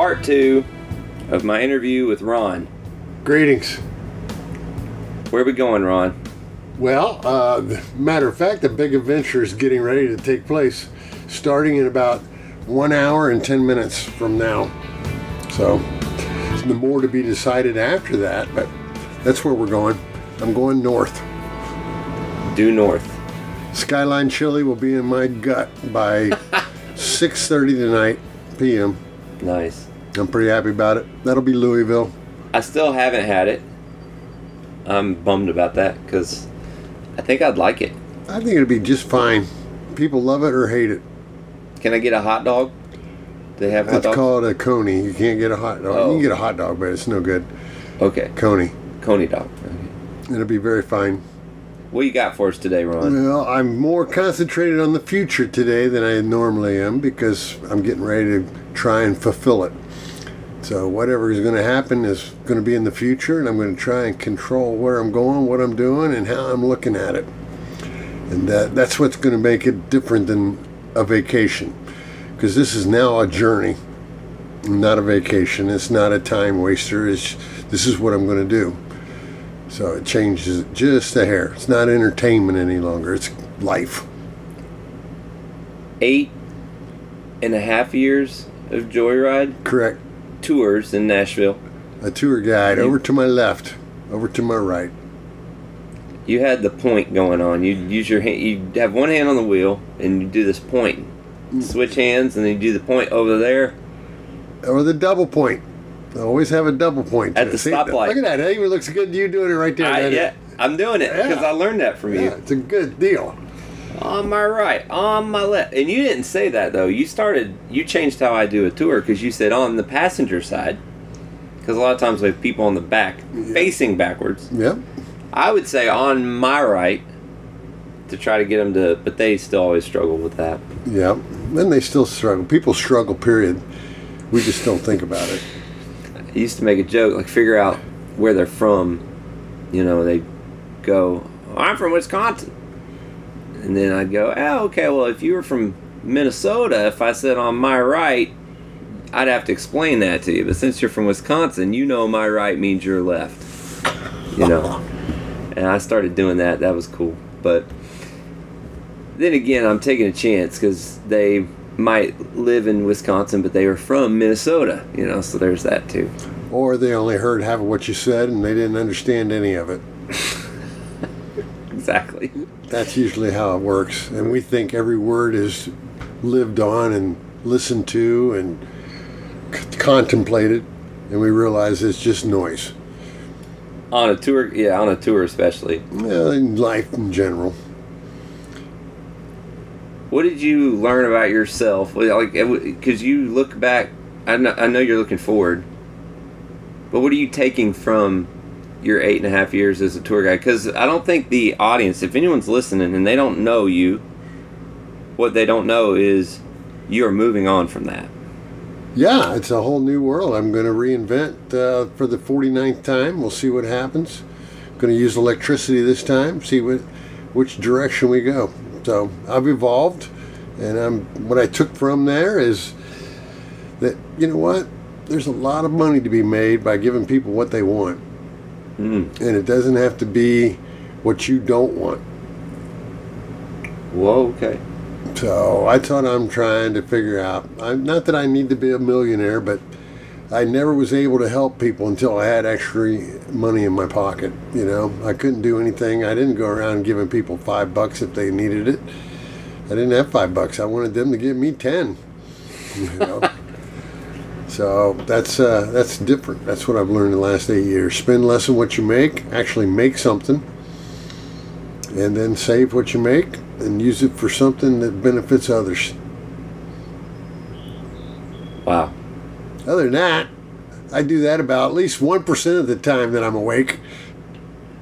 part 2 of my interview with Ron. Greetings. Where are we going, Ron? Well, matter of fact, the big adventure is getting ready to take place, starting in about 1 hour and 10 minutes from now. So, there's more to be decided after that, but that's where we're going. I'm going north. Due north. Skyline chili will be in my gut by 6:30 tonight p.m. Nice. I'm pretty happy about it. That'll be Louisville. I still haven't had it. I'm bummed about that because I think I'd like it. I think it'll be just fine. People love it or hate it. Can I get a hot dog? Do they have hot dogs? It's called a coney. You can't get a hot dog. Oh. You can get a hot dog, but it's no good. Okay. Coney. Coney dog. Okay. It'll be very fine. What you got for us today, Ron? Well, I'm more concentrated on the future today than I normally am because I'm getting ready to try and fulfill it. So whatever is going to happen is going to be in the future, and I'm going to try and control where I'm going, what I'm doing, and how I'm looking at it. And that's what's going to make it different than a vacation, because this is now a journey, not a vacation. It's not a time waster. This is what I'm going to do. So it changes it just a hair. It's not entertainment any longer. It's life. 8.5 years of Joyride Correct. tours in Nashville. A tour guide over to my left, over to my right. You had the point going on. You use your hand. You have one hand on the wheel, and you do this point. Switch hands, and then you do the point over there. Or the double point. I always have a double point. At the stoplight. Look at that. It even looks good. You doing it right there. Yeah, I'm doing it because Yeah. I learned that from you. Yeah, it's a good deal. On my right, on my left. And you didn't say that, though. You changed how I do a tour because you said on the passenger side. Because a lot of times we have people on the back facing backwards. Yep. I would say on my right to try to get them to, but they still always struggle with that. Yep. And they still struggle. People struggle, period. We just don't think about it. I used to make a joke, like figure out where they're from. You know, they go, I'm from Wisconsin. And then I'd go, oh, okay, well, if you were from Minnesota, if I said on my right, I'd have to explain that to you. But since you're from Wisconsin, you know my right means your left. You know. And I started doing that. That was cool. But then again, I'm taking a chance because they might live in Wisconsin, but they are from Minnesota. You know, so there's that too. Or they only heard half of what you said and they didn't understand any of it. Exactly. That's usually how it works. And we think every word is lived on and listened to and contemplated, and we realize it's just noise. On a tour especially. Yeah, in life in general. What did you learn about yourself? Like, because you look back, I know you're looking forward, but what are you taking from your 8.5 years as a tour guide? Because I don't think the audience, if anyone's listening and they don't know you, what they don't know is you're moving on from that. Yeah, it's a whole new world. I'm going to reinvent for the 49th time. We'll see what happens. Going to use electricity this time, see which direction we go. So I've evolved, and what I took from there is that, you know what? There's a lot of money to be made by giving people what they want. And it doesn't have to be what you don't want. Whoa, okay. So that's what I'm trying to figure out. Not that I need to be a millionaire, but I never was able to help people until I had extra money in my pocket. You know, I couldn't do anything. I didn't go around giving people $5 if they needed it. I didn't have $5. I wanted them to give me 10. You know. So that's different. That's what I've learned in the last 8 years. Spend less than what you make. Actually make something, and then save what you make and use it for something that benefits others. Wow. Other than that, I do that about at least 1% of the time that I'm awake.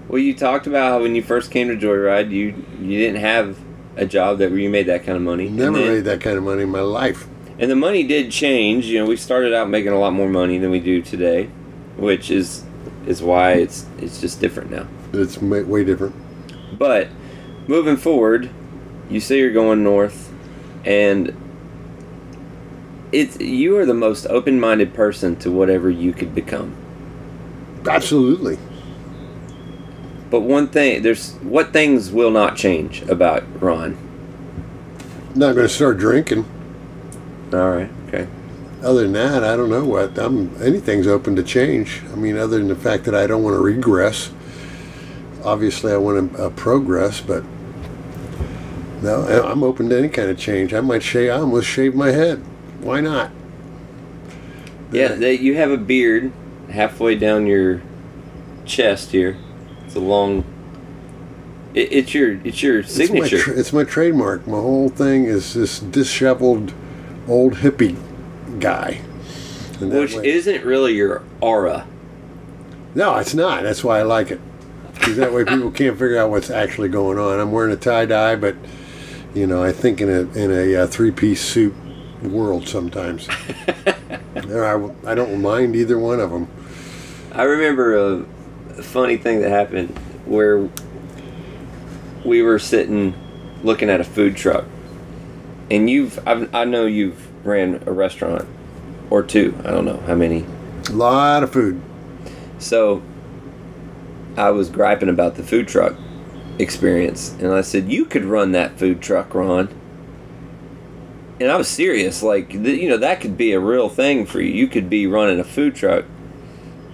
Well, you talked about how when you first came to Joyride, you didn't have a job where you made that kind of money. Never made that kind of money in my life. And the money did change. You know, we started out making a lot more money than we do today, which is why it's just different now. It's way different. But moving forward, you say you're going north, and you are the most open-minded person to whatever you could become. Absolutely. But one thing, what things will not change about Ron? Not going to start drinking. All right, okay. Other than that, I don't know what. Anything's open to change. I mean, other than the fact that I don't want to regress. Obviously, I want to progress, but no, I'm open to any kind of change. I almost shave my head. Why not? Yeah, you have a beard halfway down your chest here. It's a long. It's your signature. It's my trademark. My whole thing is this disheveled old hippie guy. Which isn't really your aura. No, it's not. That's why I like it. Because that way people can't figure out what's actually going on. I'm wearing a tie-dye, but, I think in a three-piece suit world sometimes. I don't mind either one of them. I remember a funny thing that happened where we were sitting looking at a food truck. And I know you've ran a restaurant or two. I don't know how many. A lot of food. So I was griping about the food truck experience, and I said, you could run that food truck, Ron. And I was serious, like, that could be a real thing for you. You could be running a food truck.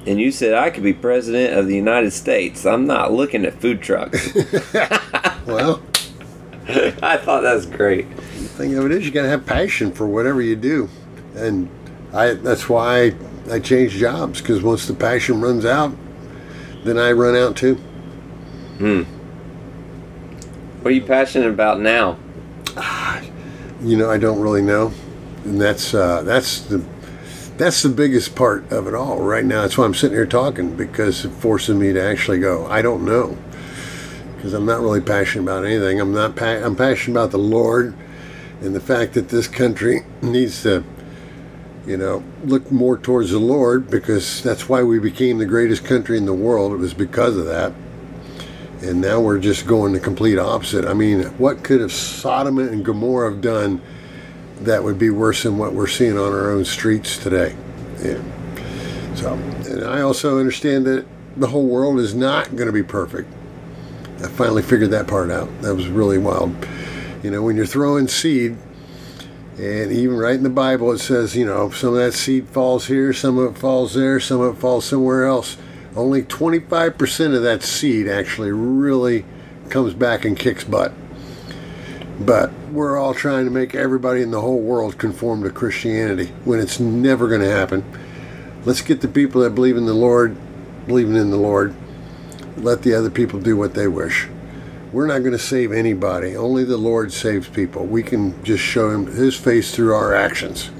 And you said, I could be president of the United States. I'm not looking at food trucks. Well, I thought that was great. The thing of it is, you got to have passion for whatever you do. And that's why I change jobs, because once the passion runs out, then I run out too. What are you passionate about now? I don't really know, and that's the biggest part of it all right now. That's why I'm sitting here talking, because it forces me to actually go, I don't know, because I'm not really passionate about anything. I'm passionate about the Lord and the fact that this country needs to look more towards the Lord, because that's why we became the greatest country in the world. It was because of that. And now we're just going the complete opposite. I mean, what could have Sodom and Gomorrah have done that would be worse than what we're seeing on our own streets today? Yeah. So, and I also understand that the whole world is not going to be perfect. I finally figured that part out. That was really wild. When you're throwing seed, and even right in the Bible it says, some of that seed falls here, some of it falls there, some of it falls somewhere else. Only 25% of that seed actually really comes back and kicks butt. But we're all trying to make everybody in the whole world conform to Christianity, when it's never going to happen. Let's get the people that believing in the Lord. Let the other people do what they wish. We're not going to save anybody. Only the Lord saves people. We can just show him his face through our actions.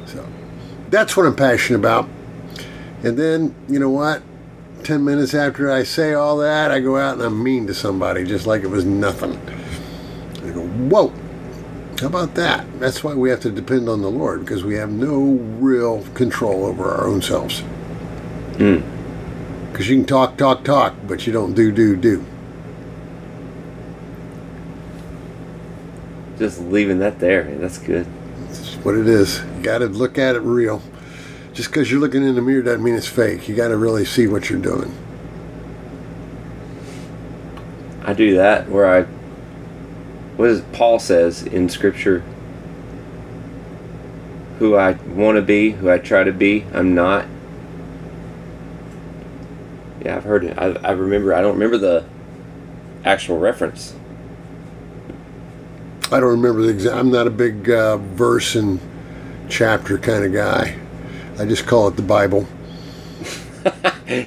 So that's what I'm passionate about. And then, you know what? 10 minutes after I say all that, I go out and I'm mean to somebody, just like it was nothing. I go, whoa, how about that? That's why we have to depend on the Lord, because we have no real control over our own selves. Because you can talk, but you don't do. Just leaving that there. That's good. That's what it is. You got to look at it real. Just because you're looking in the mirror doesn't mean it's fake. You got to really see what you're doing. I do that what does Paul says in Scripture? Who I want to be, who I try to be, I'm not. Yeah, I've heard it. I remember. I don't remember the actual reference. I don't remember the exact. I'm not a big verse and chapter kind of guy. I just call it the Bible.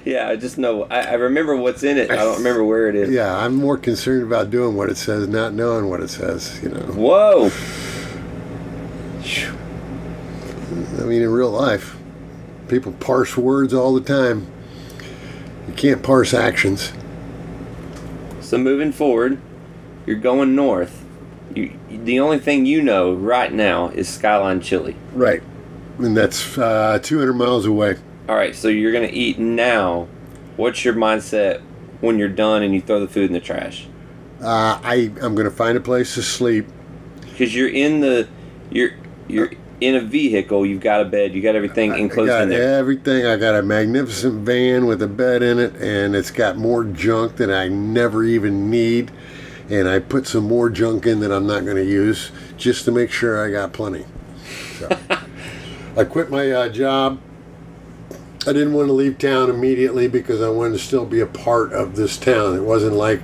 Yeah, I just know. I remember what's in it. I don't remember where it is. Yeah, I'm more concerned about doing what it says, not knowing what it says. Whoa. I mean, in real life, people parse words all the time. You can't parse actions. So moving forward, you're going north. The only thing you know right now is Skyline Chili. Right. And that's 200 miles away. All right, so you're going to eat now. What's your mindset when you're done and you throw the food in the trash? I'm going to find a place to sleep. Because you're in the... in a vehicle, you've got a bed, you got everything enclosed got in there. everything. I got a magnificent van with a bed in it, and it's got more junk than I never even need. And I put some more junk in that I'm not going to use just to make sure I got plenty. So I quit my job. I didn't want to leave town immediately because I wanted to still be a part of this town. It wasn't like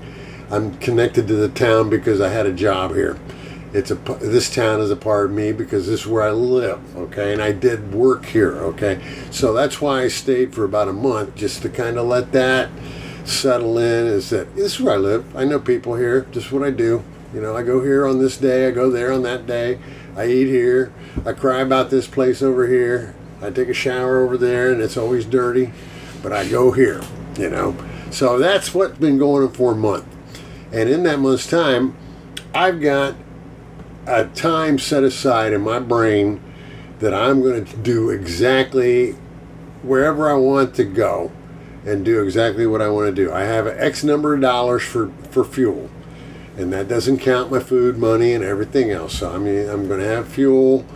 I'm connected to the town because I had a job here. This town is a part of me because this is where I live, okay? And I did work here, okay? So that's why I stayed for about a month, just to kind of let that settle in. Is that this is where I live. I know people here. Just what I do. You know, I go here on this day. I go there on that day. I eat here. I cry about this place over here. I take a shower over there, and it's always dirty. But I go here, you know. So that's what's been going on for a month. And in that month's time, I've got a time set aside in my brain that I'm going to do exactly wherever I want to go and do exactly what I want to do. I have an X number of dollars for fuel, and that doesn't count my food money and everything else. So I mean, I'm going to have fuel,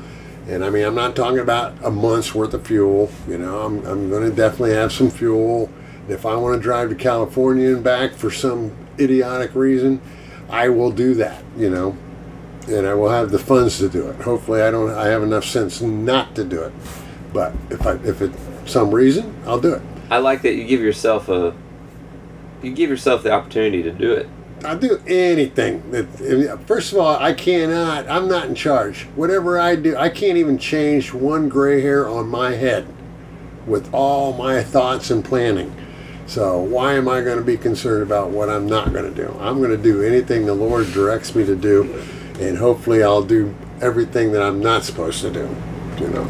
and I mean, I'm not talking about a month's worth of fuel. You know, I'm going to definitely have some fuel. And if I want to drive to California and back for some idiotic reason, I will do that, you know. And I will have the funds to do it. Hopefully, I have enough sense not to do it. But if it's some reason, I'll do it. I like that you give yourself the opportunity to do it. I'll do anything. First of all, I'm not in charge. Whatever I do, I can't even change one gray hair on my head with all my thoughts and planning. So why am I going to be concerned about what I'm not going to do? I'm going to do anything the Lord directs me to do. And hopefully I'll do everything that I'm not supposed to do, you know.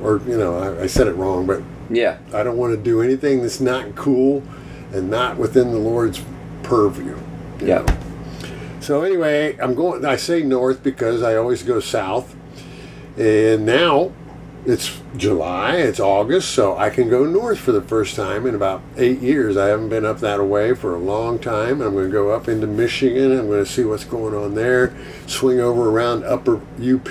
Or you know, I said it wrong, but yeah, I don't want to do anything that's not cool and not within the Lord's purview. Yeah. Know? So anyway, I say north because I always go south. And now it's July, it's August, so I can go north for the first time in about 8 years. I haven't been up that way for a long time. I'm going to go up into Michigan. I'm going to see what's going on there. Swing over around upper UP,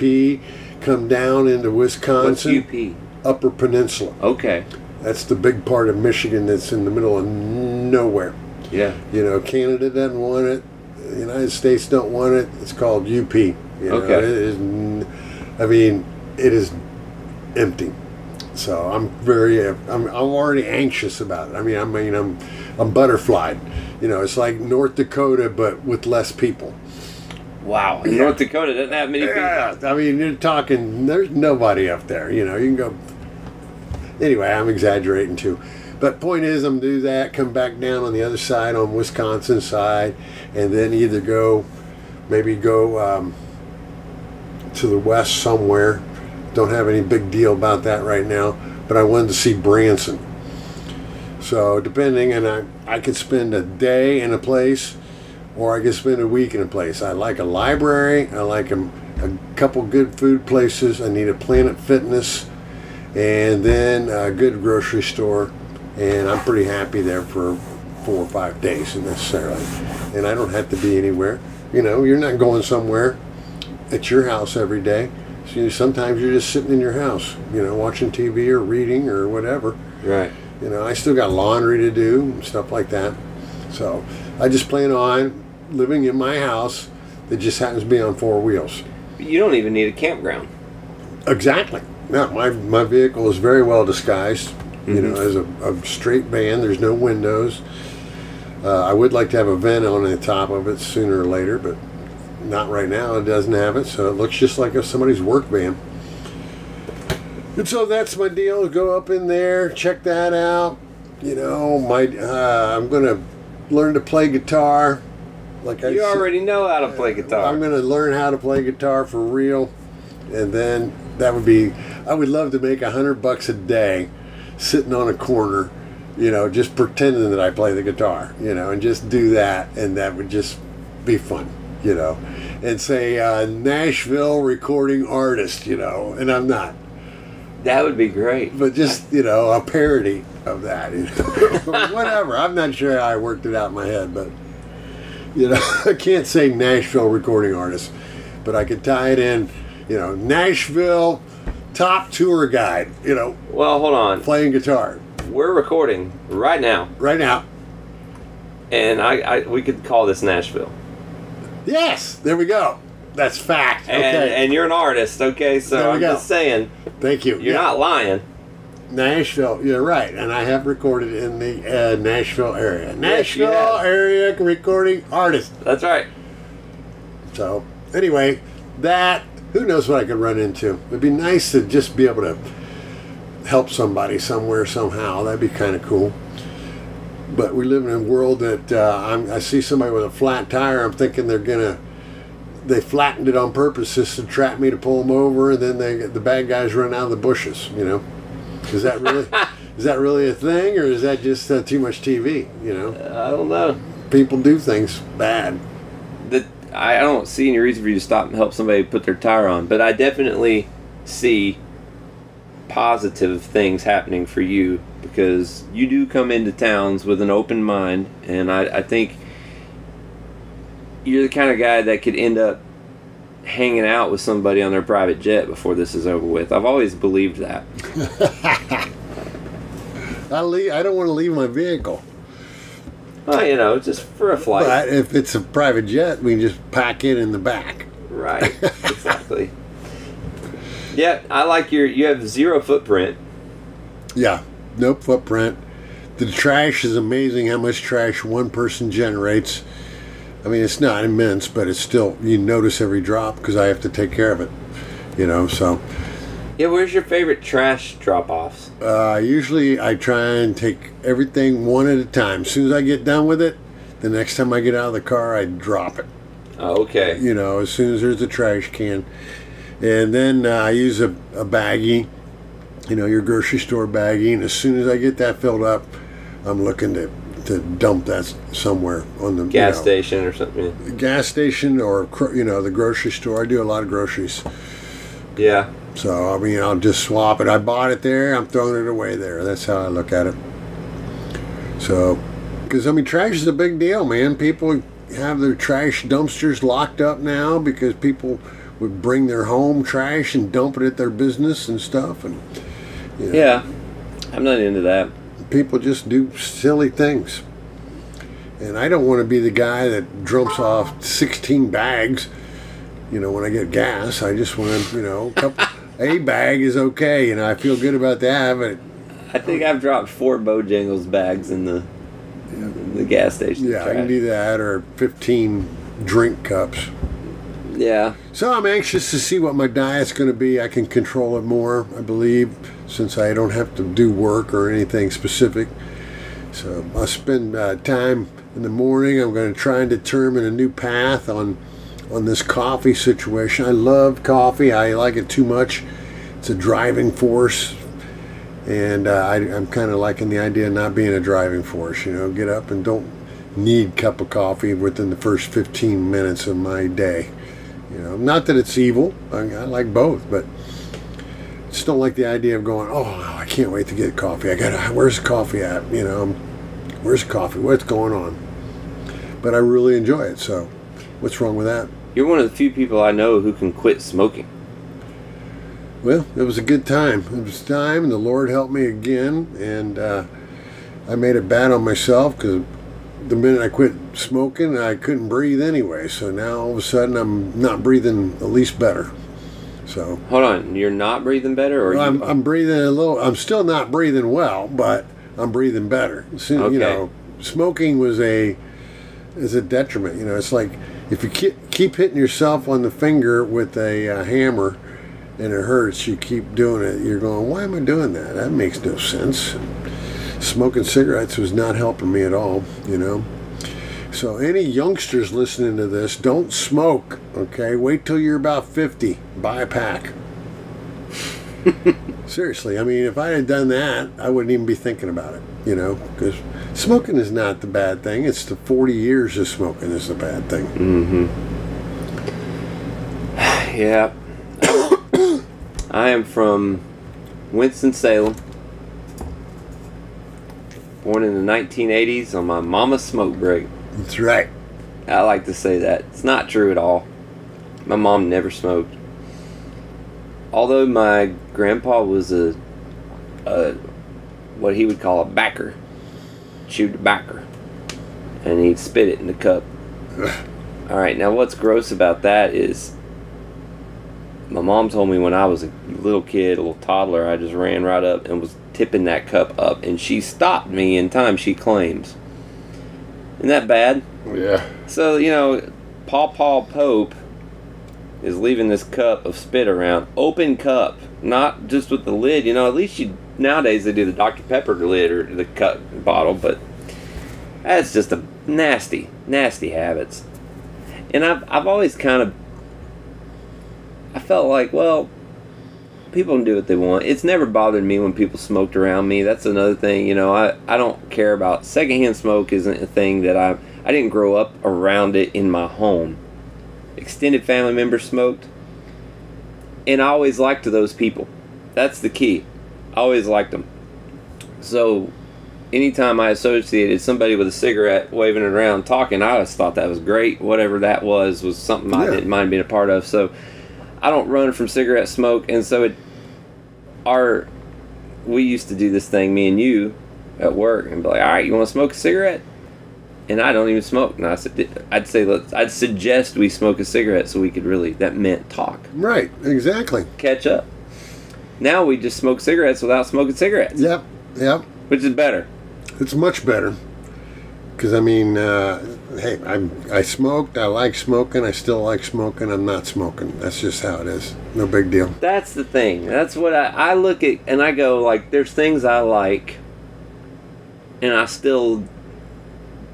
come down into Wisconsin. What's UP? Upper Peninsula. Okay. That's the big part of Michigan that's in the middle of nowhere. Yeah. You know, Canada doesn't want it. The United States don't want it. It's called UP. You know, okay. It is empty. So I'm already anxious about it. I'm butterflied. You know, it's like North Dakota but with less people. Wow. And North Dakota doesn't have many people. Yeah, I mean, you're talking, there's nobody up there. You know, you can go. Anyway, I'm exaggerating too. But point is, I'm going to do that, come back down on the other side, on Wisconsin side, and then either maybe go to the west somewhere. Don't have any big deal about that right now, but I wanted to see Branson. So depending, and I could spend a day in a place, or I could spend a week in a place. I like a library. I like a couple good food places. I need a Planet Fitness, and then a good grocery store. And I'm pretty happy there for 4 or 5 days necessarily. And I don't have to be anywhere. You know, you're not going somewhere. At your house every day. So sometimes you're just sitting in your house, you know, watching TV or reading or whatever. Right. You know, I still got laundry to do, stuff like that. So I just plan on living in my house that just happens to be on 4 wheels. You don't even need a campground. Exactly. No, my vehicle is very well disguised. You know, as a straight van. There's no windows. I would like to have a vent on the top of it sooner or later, but not right now. It doesn't have it, so it looks just like somebody's work van. And so that's my deal. Go up in there, check that out. You know, I'm going to learn to play guitar. You already know how to play guitar. I'm going to learn how to play guitar for real, and then I would love to make $100 a day sitting on a corner, you know, just pretending that I play the guitar, you know, and just do that, and that would just be fun, you know, and say Nashville recording artist, you know, and I'm not. That would be great. But just, you know, a parody of that, you know? Whatever. I'm not sure how I worked it out in my head, but, you know, I can't say Nashville recording artist, but I could tie it in, Nashville top tour guide, Well, hold on. playing guitar We're recording right now, right now. and we could call this Nashville. Yes, there we go. That's fact. And, Okay. and you're an artist, okay? So There we I'm go. just saying, Thank you. you're not lying. Nashville, you're right, and I have recorded in the Nashville area. Yes, you Nashville have. area recording artist. That's right. So, anyway, who knows what I could run into? It'd be nice to just be able to help somebody somewhere, somehow. That'd be kind of cool. But we live in a world that I see somebody with a flat tire, I'm thinking they flattened it on purpose just to trap me to pull them over, and then the bad guys run out of the bushes, Is that really a thing, or is that just too much TV, I don't know. People do things bad. I don't see any reason for you to stop and help somebody put their tire on, but I definitely see positive things happening for you because you do come into towns with an open mind, and I think you're the kind of guy that could end up hanging out with somebody on their private jet before this is over with. I've always believed that. I don't want to leave my vehicle. Well, just for a flight. But if it's a private jet, we can just pack it in the back. Right, exactly. Yeah, I like you have zero footprint. Yeah, no footprint. The trash is amazing how much trash one person generates. I mean, it's not immense, but it's still, you notice every drop because I have to take care of it, so. Yeah, where's your favorite trash drop-offs? Usually I try and take everything one at a time. As soon as I get done with it, the next time I get out of the car, I drop it. Oh, okay. As soon as there's a trash can. And then I use a baggie, your grocery store baggie. And as soon as I get that filled up, I'm looking to dump that somewhere on the gas station or something. Gas station or, the grocery store. I do a lot of groceries. Yeah. So, I'll just swap it. I bought it there. I'm throwing it away there. That's how I look at it. So, because, trash is a big deal, man. People have their trash dumpsters locked up now because people would bring their home trash and dump it at their business and stuff. And Yeah, I'm not into that. People just do silly things. And I don't want to be the guy that dumps off 16 bags, when I get gas. I just want a bag is okay, I feel good about that, but I think I've dropped 4 Bojangles bags in the gas station. yeah, trash. I can do that, or 15 drink cups. Yeah. So I'm anxious to see what my diet's going to be. I can control it more, I believe, since I don't have to do work or anything specific. So I'll spend time in the morning. I'm going to try and determine a new path on this coffee situation. I love coffee. I like it too much. It's a driving force. And I'm kind of liking the idea of not being a driving force. Get up and don't need a cup of coffee within the first 15 minutes of my day. Not that it's evil. I like both, but just don't like the idea of going, oh, I can't wait to get coffee. Where's the coffee at? Where's coffee? What's going on? But I really enjoy it, so what's wrong with that? You're one of the few people I know who can quit smoking. Well, it was a good time. It was time, and the Lord helped me again, and I made it bad on myself because the minute I quit smoking, I couldn't breathe anyway. So now all of a sudden, I'm not breathing at least better. So hold on, you're not breathing better, or I'm breathing a little. I'm still not breathing well, but I'm breathing better. So, okay. Smoking is a detriment. It's like if you keep hitting yourself on the finger with a hammer and it hurts, you keep doing it. You're going, why am I doing that? That makes no sense. Smoking cigarettes was not helping me at all. So any youngsters listening to this, don't smoke. Okay, wait till you're about 50. Buy a pack. Seriously, if I had done that, I wouldn't even be thinking about it. Because smoking is not the bad thing. It's the 40 years of smoking is the bad thing. Mm-hmm. Yeah. I am from Winston-Salem. Born in the 1980s on my mama's smoke break. That's right. I like to say that. It's not true at all. My mom never smoked. although my grandpa was a what he would call a backer, chewed tobacco, and he'd spit it in the cup. All right, now what's gross about that is my mom told me when I was a little kid, a little toddler, I just ran right up and was tipping that cup up, and she stopped me in time, she claims. Isn't that bad? Yeah. So, Paw Pope is leaving this cup of spit around. Open cup, not just with the lid. At least nowadays they do the Dr. Pepper lid or the cup bottle, but that's just a nasty, nasty habits. And I've always I felt like, well, people can do what they want. It's never bothered me when people smoked around me. That's another thing. I don't care about secondhand smoke. Isn't a thing that I didn't grow up around it in my home. Extended family members smoked, and I always liked those people. That's the key. I always liked them. So anytime I associated somebody with a cigarette, waving it around, talking, I always thought that was great. Whatever that was something I didn't mind being a part of. So I don't run from cigarette smoke, and so we used to do this thing, me and you, at work, and be like, all right, you want to smoke a cigarette? And I don't even smoke. And I'd suggest we smoke a cigarette so we could that meant talk. Right, exactly. Catch up. Now we just smoke cigarettes without smoking cigarettes. Yep. Which is better. It's much better. Because, hey, I smoked, I like smoking, I still like smoking, I'm not smoking. That's just how it is. No big deal. That's the thing. That's what I look at, and I go, like, there's things I like, and I still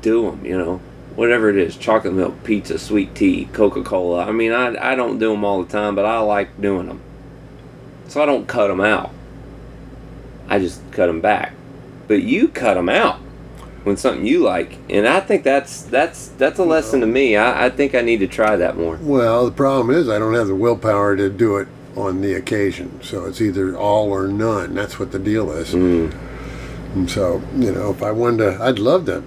do them, whatever it is, chocolate milk, pizza, sweet tea, Coca-Cola. I don't do them all the time, but I like doing them. So I don't cut them out. I just cut them back. But you cut them out when something you like, and I think that's a lesson to me. I think I need to try that more. Well, the problem is I don't have the willpower to do it on the occasion, so it's either all or none. That's what the deal is. And so, if I wanted to, I'd love to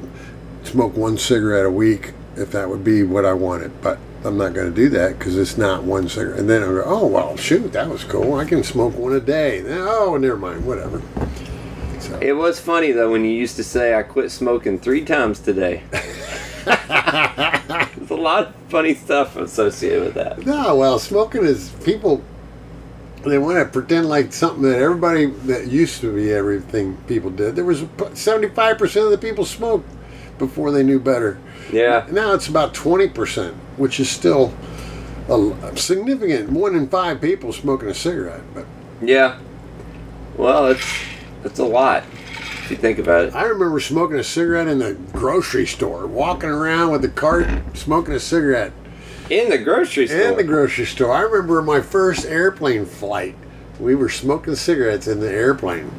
smoke one cigarette a week if that would be what I wanted, but I'm not going to do that because it's not one cigarette. And then I'll go, oh, well, shoot, that was cool. I can smoke one a day. Oh, never mind, whatever. So. It was funny, though, when you used to say, I quit smoking 3 times today. There's a lot of funny stuff associated with that. No, well, smoking is, people, they want to pretend like something that everybody, that used to be everything people did. There was 75% of the people smoked before they knew better. Yeah. Now it's about 20%, which is still a significant. 1 in 5 people smoking a cigarette. But yeah. Well, it's a lot if you think about it. I remember smoking a cigarette in the grocery store, walking around with a cart, smoking a cigarette. In the grocery store? In the grocery store. I remember my first airplane flight. We were smoking cigarettes in the airplane.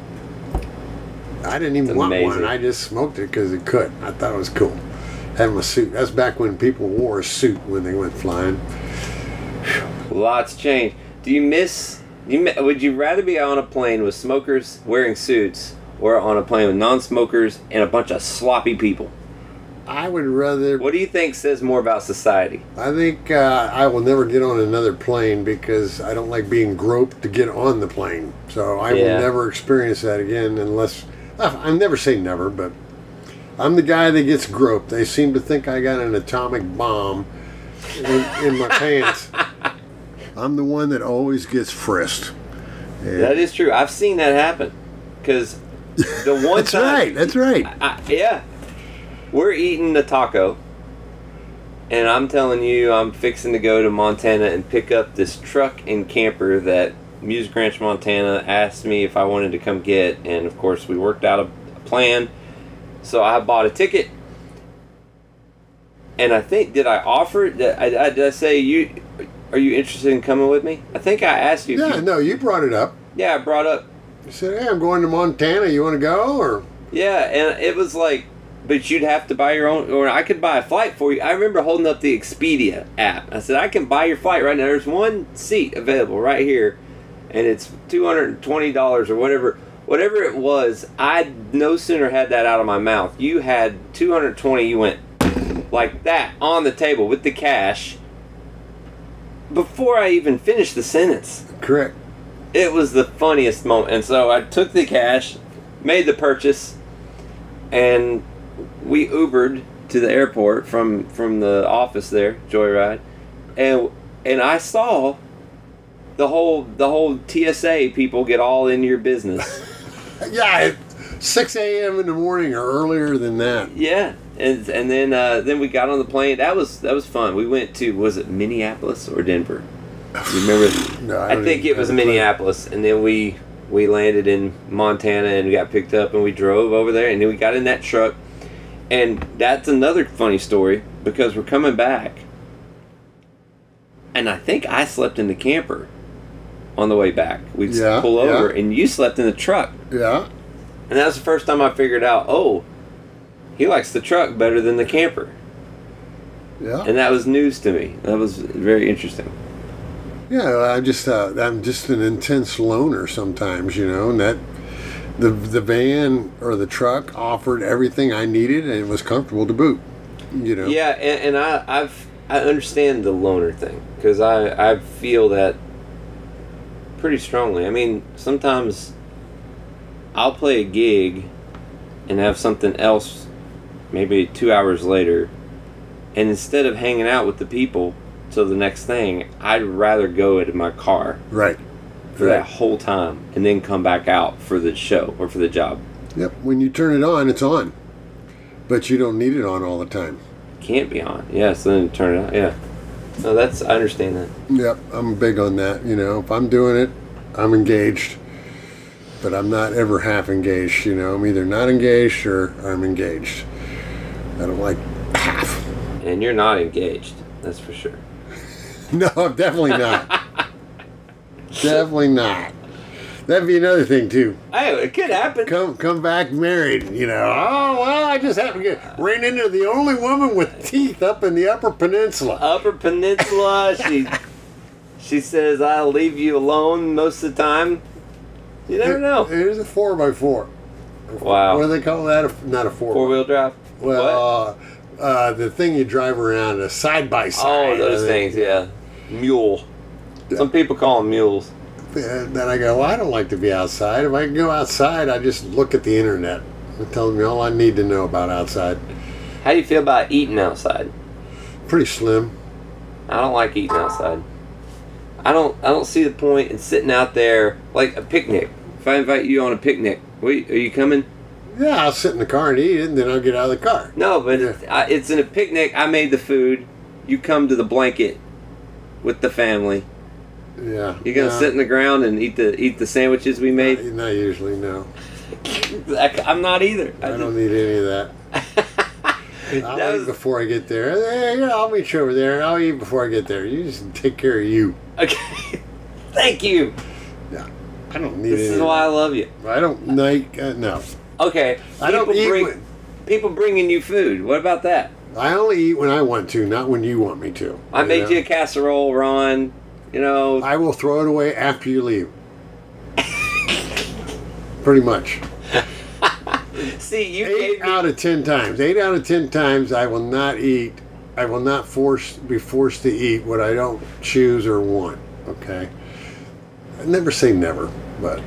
I didn't even want one. I just smoked it because it could. I thought it was cool. Having a suit. That's back when people wore a suit when they went flying. Lots changed. Would you rather be on a plane with smokers wearing suits or on a plane with non-smokers and a bunch of sloppy people? I would rather... What do you think says more about society? I think I will never get on another plane because I don't like being groped to get on the plane. So I will never experience that again unless... I never say never, but I'm the guy that gets groped. They seem to think I got an atomic bomb in my pants. I'm the one that always gets frisked. And that is true. I've seen that happen. Because the one that's time... That's right. Yeah. We're eating the taco, and I'm telling you, I'm fixing to go to Montana and pick up this truck and camper that Music Ranch, Montana asked me if I wanted to come get, and of course we worked out a plan. So I bought a ticket, and I think, did I offer it? Did I say, are you interested in coming with me? I think I asked you. Yeah, no, you brought it up. Yeah, I brought up. You said, hey, I'm going to Montana. You want to go? Or yeah, and it was like, but you'd have to buy your own, or I could buy a flight for you. I remember holding up the Expedia app. I said, I can buy your flight right now. There's one seat available right here, and it's $220 or whatever it was. I no sooner had that out of my mouth. You had $220. You went like that on the table with the cash before I even finished the sentence. Correct. It was the funniest moment. And so I took the cash, made the purchase, and we Ubered to the airport from the office there, Joyride, and I saw the whole TSA people get all in your business. Yeah, at 6 a.m. in the morning or earlier than that. Yeah, and then we got on the plane. That was fun. We went to, was it Minneapolis or Denver? You remember? No, I think it was Minneapolis, and then we landed in Montana and we got picked up and we drove over there, and then we got in that truck. And that's another funny story because we're coming back, and I think I slept in the camper on the way back. We'd pull over, and you slept in the truck. Yeah. And that was the first time I figured out, oh, he likes the truck better than the camper. Yeah. And that was news to me. That was very interesting. Yeah, I'm just an intense loner sometimes, you know, and that the van or the truck offered everything I needed, and it was comfortable to boot, you know. Yeah, and I understand the loner thing because I feel that pretty strongly. I mean, sometimes I'll play a gig and have something else maybe 2 hours later, and instead of hanging out with the people till the next thing, I'd rather go into my car Right. for that whole time and then come back out for the show or for the job. Yep. When you turn it on, it's on, but you don't need it on all the time. Can't be on. Yeah, so then turn it on. Yeah. No, I understand that. Yep. I'm big on that. You know, if I'm doing it, I'm engaged, but I'm not ever half engaged. You know, I'm either not engaged or I'm engaged. I don't like half. And you're not engaged. That's for sure. No, I'm definitely not. Definitely not. That'd be another thing too. Hey, it could happen. Come back married, you know. Oh well, I just happened to ran into the only woman with teeth up in the Upper Peninsula. Upper Peninsula. She says I'll leave you alone most of the time. You never know. It is a 4x4. Wow. What do they call that? Not a 4. 4-wheel drive. Well, the thing you drive around, a side by side. Oh, those things. Yeah. Mule. Some people call them mules. Then I go, well, I don't like to be outside. If I can go outside, I just look at the internet. It tells me all I need to know about outside. How do you feel about eating outside? Pretty slim. I don't like eating outside. I don't see the point in sitting out there like a picnic. If I invite you on a picnic, are you coming? Yeah, I'll sit in the car and eat it, and then I'll get out of the car. No, but it's in a picnic. I made the food. You come to the blanket with the family. Yeah. You're gonna sit in the ground and eat the sandwiches we made? Not usually, no. I'm not either. I don't need any of that. I'll eat before I get there. Hey, I'll meet you over there. I'll eat before I get there. You just take care of you. Okay. Thank you. Yeah. I don't need This is why I love you. I don't like, no. Okay. I don't eat people bringing you food. What about that? I only eat when I want to, not when you want me to. I made you a casserole, Ron. You know. I will throw it away after you leave. Pretty much. See, you 8 out of 10 times. 8 out of 10 times I will not eat. I will not be forced to eat what I don't choose or want. Okay? I never say never, but.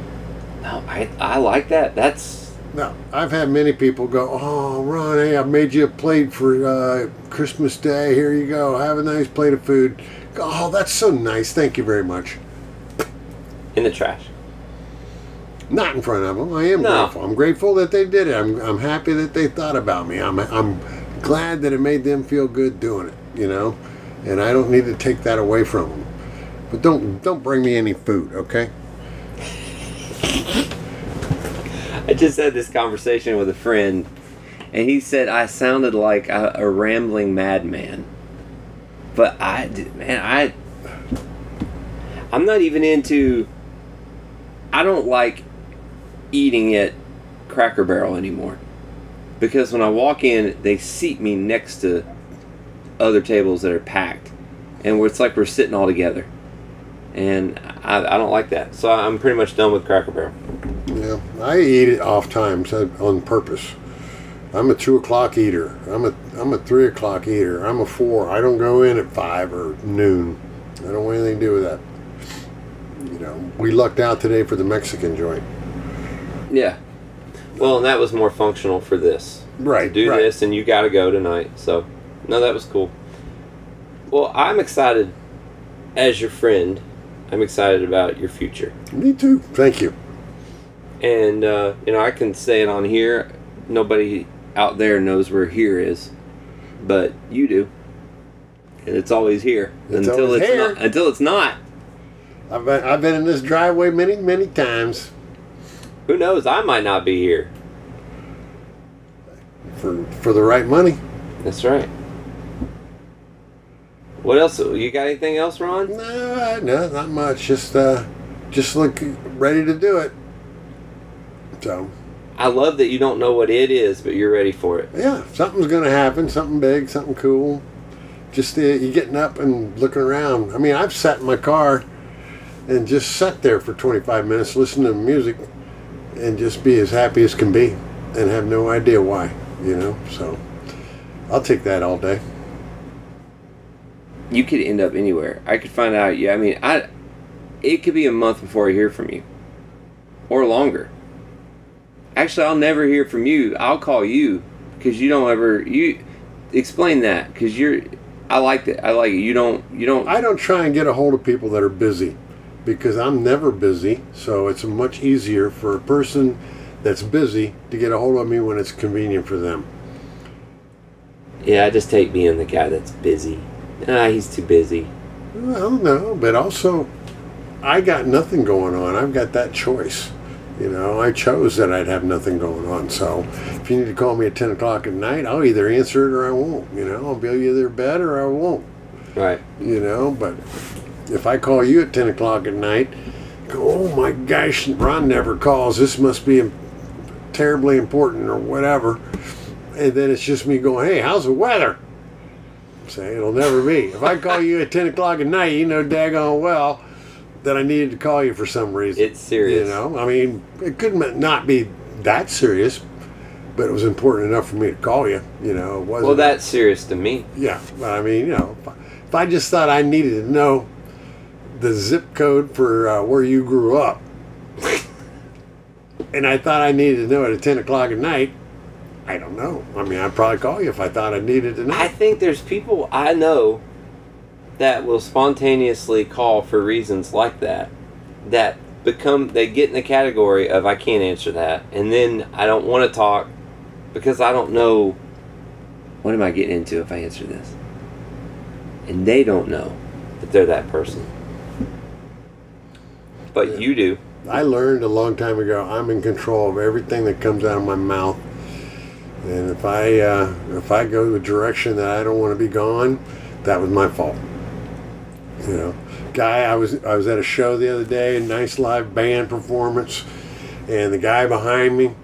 No, I like that. That's. No, I've had many people go, oh, Ron, hey, I made you a plate for Christmas Day. Here you go. Have a nice plate of food. Oh, that's so nice. Thank you very much. In the trash. Not in front of them. I am grateful. I'm grateful that they did it. I'm happy that they thought about me. I'm glad that it made them feel good doing it, you know? And I don't need to take that away from them. But don't bring me any food, okay? I just had this conversation with a friend, and he said I sounded like a rambling madman. But I'm not even into. I don't like eating at Cracker Barrel anymore, because when I walk in, they seat me next to other tables that are packed, and it's like we're sitting all together, and I don't like that. So I'm pretty much done with Cracker Barrel. Yeah, I eat it off times on purpose. I'm a 2 o'clock eater. I'm a 3 o'clock eater. I'm a 4. I don't go in at 5 or noon. I don't want anything to do with that. You know, we lucked out today for the Mexican joint. Yeah. Well, and that was more functional for this. Right. To do this, and you got to go tonight. So, no, that was cool. Well, I'm excited as your friend. I'm excited about your future. Me too. Thank you. And, you know, I can say it on here. Nobody out there knows where here is, but you do. And it's always here. Until it's not. I've been in this driveway many, many times. Who knows? I might not be here. For the right money. That's right. What else? You got anything else, Ron? No, not much. Just look ready to do it. So. I love that you don't know what it is, but you're ready for it. Yeah, something's going to happen. Something big, something cool. Just you getting up and looking around. I mean, I've sat in my car and just sat there for 25 minutes listening to music and just be as happy as can be and have no idea why, you know. So I'll take that all day. You could end up anywhere. I could find out. Yeah, I mean, it could be a month before I hear from you, or longer. Actually, I'll never hear from you. I'll call you because you don't ever. You explain that because I like that. I like it. You don't. I don't try and get a hold of people that are busy because I'm never busy. So it's much easier for a person that's busy to get a hold of me when it's convenient for them. Yeah, I just hate being the guy that's busy. He's too busy. Well, no, but also I got nothing going on. I've got that choice. You know, I chose that I'd have nothing going on. So if you need to call me at 10 o'clock at night, I'll either answer it or I won't. You know, I'll be either bed or I won't. Right. You know, but if I call you at 10 o'clock at night, go, oh my gosh, Ron never calls. This must be terribly important or whatever. And then it's just me going, hey, how's the weather? Say it'll never be. If I call you at 10 o'clock at night, you know daggone well that I needed to call you for some reason. It's serious. You know, I mean, it could not be that serious, but it was important enough for me to call you. You know, it wasn't. Well, that's serious to me. Yeah, but I mean, you know, if I just thought I needed to know the zip code for where you grew up, and I thought I needed to know it at 10 o'clock at night, I don't know. I mean, I'd probably call you if I thought I needed to know. I think there's people I know that will spontaneously call for reasons like that they get in the category of I can't answer that, and then I don't want to talk because I don't know what am I getting into if I answer this, and they don't know that they're that person, but you do. I learned a long time ago I'm in control of everything that comes out of my mouth, and if I go the direction that I don't want to be gone, that was my fault. You know, guy, I was at a show the other day, a nice live band performance, and the guy behind me,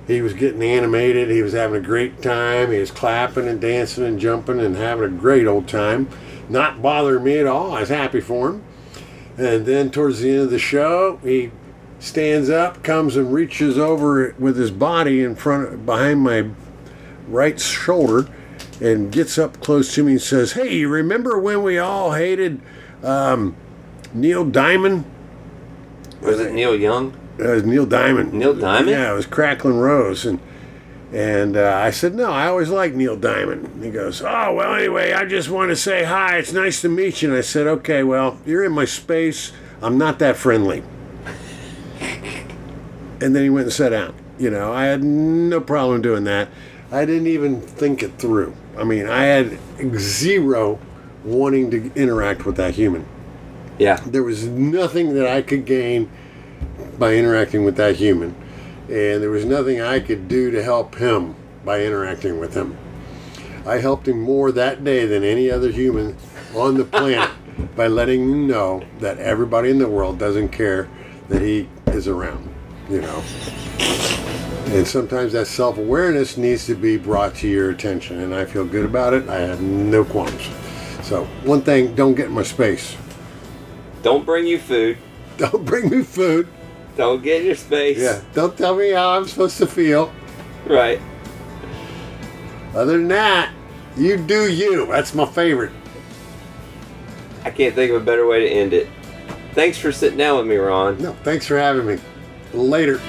he was getting animated. He was having a great time. He was clapping and dancing and jumping and having a great old time, not bothering me at all. I was happy for him. And then towards the end of the show, he stands up, comes and reaches over with his body behind my right shoulder, and gets up close to me and says, "Hey, you remember when we all hated Neil Diamond?" Was it Neil Young? It was Neil Diamond. Neil Diamond? Yeah, it was Cracklin' Rose. And I said, no, I always liked Neil Diamond. And he goes, oh, well, anyway, I just want to say hi. It's nice to meet you. And I said, okay, well, you're in my space. I'm not that friendly. And then he went and sat down. You know, I had no problem doing that. I didn't even think it through. I mean, I had zero wanting to interact with that human. Yeah. There was nothing that I could gain by interacting with that human. And there was nothing I could do to help him by interacting with him. I helped him more that day than any other human on the planet by letting him know that everybody in the world doesn't care that he is around, you know. And sometimes that self-awareness needs to be brought to your attention, and I feel good about it. I have no qualms. So, one thing, don't get in my space. Don't bring you food. Don't bring me food. Don't get in your space. Yeah, don't tell me how I'm supposed to feel. Right. Other than that, you do you. That's my favorite. I can't think of a better way to end it. Thanks for sitting down with me, Ron. No, thanks for having me. Later.